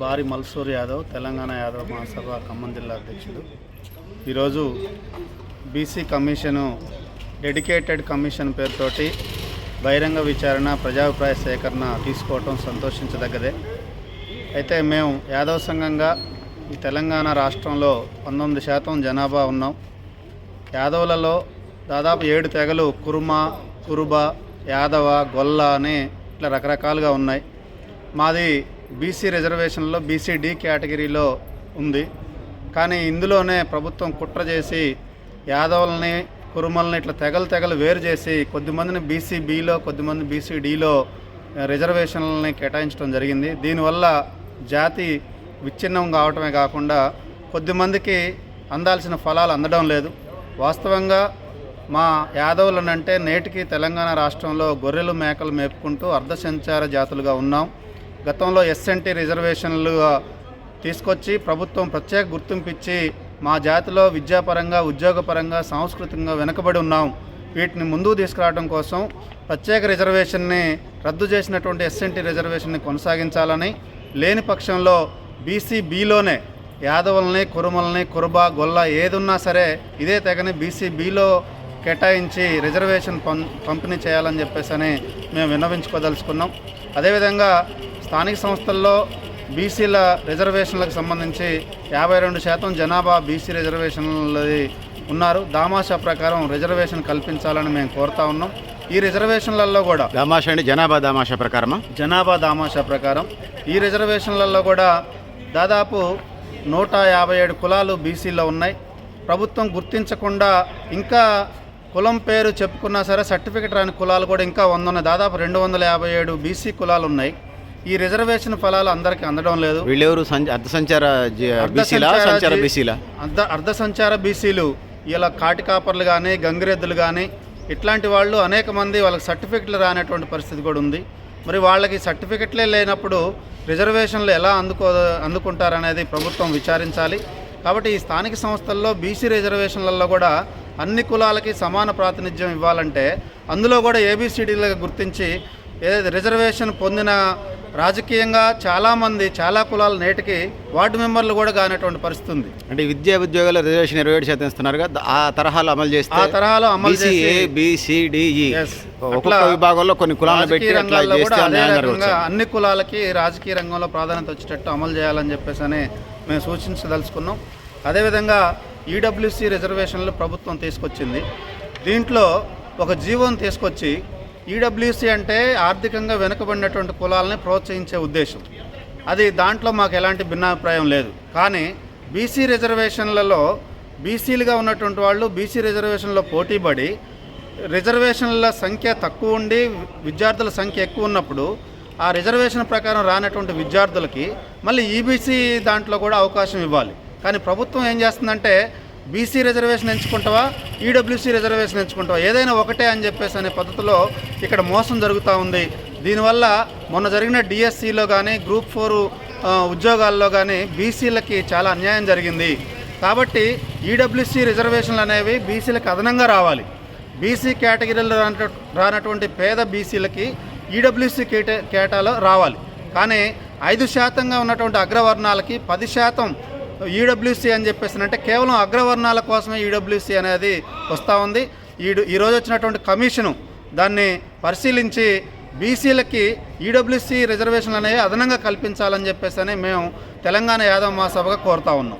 బారి మల్సూర్ యాదవ్ తెలంగాణ యాదవ్ మహాసభ ఖమ్మం జిల్లా అధ్యక్షుడు. ఈరోజు బీసీ కమిషను డెడికేటెడ్ కమిషన్ పేరుతోటి బహిరంగ విచారణ ప్రజాభిప్రాయ సేకరణ తీసుకోవటం సంతోషించదగ్గదే. అయితే మేము యాదవ్ సంఘంగా ఈ తెలంగాణ రాష్ట్రంలో 19% జనాభా ఉన్నాం. యాదవులలో దాదాపు 7 తెగలు కురుమ, కురుబ, యాదవ, గొల్ల అని ఇట్లా రకరకాలుగా ఉన్నాయి. మాది బీసీ రిజర్వేషన్లో బీసీ-డి కేటగిరీలో ఉంది. కానీ ఇందులోనే ప్రభుత్వం కుట్ర చేసి యాదవులని, కురుమల్ని ఇట్లా తెగలు వేరు చేసి కొద్దిమందిని బీసీ-బిలో, కొద్దిమంది బీసీ-డిలో రిజర్వేషన్లని కేటాయించడం జరిగింది. దీనివల్ల జాతి విచ్ఛిన్నం కావటమే కాకుండా కొద్దిమందికి అందాల్సిన ఫలాలు అందడం లేదు. వాస్తవంగా మా యాదవులనంటే నేటికి తెలంగాణ రాష్ట్రంలో గొర్రెలు, మేకలు మేపుకుంటూ అర్ధసంచార జాతులుగా ఉన్నాం. గతంలో ఎస్ఎన్టీ రిజర్వేషన్లుగా తీసుకొచ్చి ప్రభుత్వం ప్రత్యేక గుర్తింపు ఇచ్చి మా జాతిలో విద్యాపరంగా, ఉద్యోగపరంగా, సాంస్కృతికంగా వెనుకబడి ఉన్నాం. వీటిని ముందుకు తీసుకురావడం కోసం ప్రత్యేక రిజర్వేషన్ని రద్దు చేసినటువంటి ఎస్ఎన్టీ రిజర్వేషన్ని కొనసాగించాలని, లేని పక్షంలో బీసీ-బిలోనే యాదవుల్ని, కురుమల్ని, కురుబ, గొల్ల ఏదున్నా సరే ఇదే తెగని బీసీ-బిలో కేటాయించి రిజర్వేషన్ పంపిణీ చేయాలని చెప్పేసి మేము విన్నవించుకోదలుచుకున్నాం. అదేవిధంగా స్థానిక సంస్థల్లో బీసీల రిజర్వేషన్లకు సంబంధించి 52% జనాభా బీసీ రిజర్వేషన్లది ఉన్నారు. దామాషా ప్రకారం రిజర్వేషన్ కల్పించాలని మేము కోరుతా ఉన్నాం. ఈ రిజర్వేషన్లలో కూడా దామాషా అంటే జనాభా దామాషా ప్రకారమా? జనాభా దామాషా ప్రకారం ఈ రిజర్వేషన్లలో కూడా దాదాపు 157 కులాలు బీసీలో ఉన్నాయి. ప్రభుత్వం గుర్తించకుండా ఇంకా కులం పేరు చెప్పుకున్నా సరే సర్టిఫికెట్ రాని కులాలు కూడా ఇంకా 100 ఉన్నాయి. దాదాపు 257 బీసీ కులాలు ఉన్నాయి. ఈ రిజర్వేషన్ ఫలాలు అందరికీ అందడం లేదు. వీళ్ళెవరు? అర్ధసంచార బీసీలు ఇలా కాటికాపర్లు కానీ, గంగిరెద్దులు కానీ ఇట్లాంటి వాళ్ళు అనేక మంది వాళ్ళకి సర్టిఫికెట్లు రానటువంటి పరిస్థితి కూడా ఉంది. మరి వాళ్ళకి సర్టిఫికెట్లే లేనప్పుడు రిజర్వేషన్లు ఎలా అందుకుంటారనేది ప్రభుత్వం విచారించాలి. కాబట్టి ఈ స్థానిక సంస్థల్లో బీసీ రిజర్వేషన్లలో కూడా అన్ని కులాలకి సమాన ప్రాతినిధ్యం ఇవ్వాలంటే అందులో కూడా ఏబిసిడీలుగా గుర్తించి ఏదైతే రిజర్వేషన్ పొందిన రాజకీయంగా చాలామంది, చాలా కులాలు నేటికి వార్డు మెంబర్లు కూడా కానటువంటి పరిస్థితి ఉంది. అంటే విద్యా ఉద్యోగాల రిజర్వేషన్ 27% ఇస్తున్నారు కదా, ఆ తరహాలో అమలు చేస్తే ఒక్కొక్క విభాగంలో కొన్ని కులాలను పెట్టి అన్ని కులాలకి రాజకీయ రంగంలో ప్రాధాన్యత వచ్చేటట్టు అమలు చేయాలని చెప్పేసి మేము సూచించదలుచుకున్నాం. అదేవిధంగా ఈడబ్ల్యూసీ రిజర్వేషన్లు ప్రభుత్వం తీసుకొచ్చింది. దీంట్లో ఒక జీవోని తీసుకొచ్చి ఈడబ్ల్యూసీ అంటే ఆర్థికంగా వెనుకబడినటువంటి కులాలని ప్రోత్సహించే ఉద్దేశం. అది దాంట్లో మాకు ఎలాంటి భిన్నాభిప్రాయం లేదు. కానీ బీసీ రిజర్వేషన్లలో బీసీలుగా ఉన్నటువంటి వాళ్ళు బీసీ రిజర్వేషన్లో పోటీపడి రిజర్వేషన్ల సంఖ్య తక్కువ ఉండి విద్యార్థుల సంఖ్య ఎక్కువ ఉన్నప్పుడు ఆ రిజర్వేషన్ ప్రకారం రానటువంటి విద్యార్థులకి మళ్ళీ ఈబీసీ దాంట్లో కూడా అవకాశం ఇవ్వాలి. కానీ ప్రభుత్వం ఏం చేస్తుందంటే బీసీ రిజర్వేషన్ ఎంచుకుంటావా, ఈడబ్ల్యూసీ రిజర్వేషన్ ఎంచుకుంటావా, ఏదైనా ఒకటే అని చెప్పేసి అనే పద్ధతిలో ఇక్కడ మోసం జరుగుతూ ఉంది. దీనివల్ల మొన్న జరిగిన డిఎస్సిలో కానీ, గ్రూప్ 4 ఉద్యోగాల్లో కానీ బీసీలకి చాలా అన్యాయం జరిగింది. కాబట్టి ఈడబ్ల్యూసీ రిజర్వేషన్లు అనేవి బీసీలకు అదనంగా రావాలి. బీసీ కేటగిరీలో రానటువంటి పేద బీసీలకి ఈడబ్ల్యూసీ కేటాలో రావాలి. కానీ 5% ఉన్నటువంటి అగ్రవర్ణాలకి 10% ఈడబ్ల్యూసీ అని చెప్పేసి అంటే కేవలం అగ్రవర్ణాల కోసమే ఈడబ్ల్యూసీ అనేది వస్తూ ఉంది. ఈరోజు వచ్చినటువంటి కమిషను దాన్ని పరిశీలించి బీసీలకి ఈడబ్ల్యూసీ రిజర్వేషన్లు అనేవి అదనంగా కల్పించాలని చెప్పేసి మేము తెలంగాణ యాదవ మహాసభగా కోరుతా ఉన్నాం.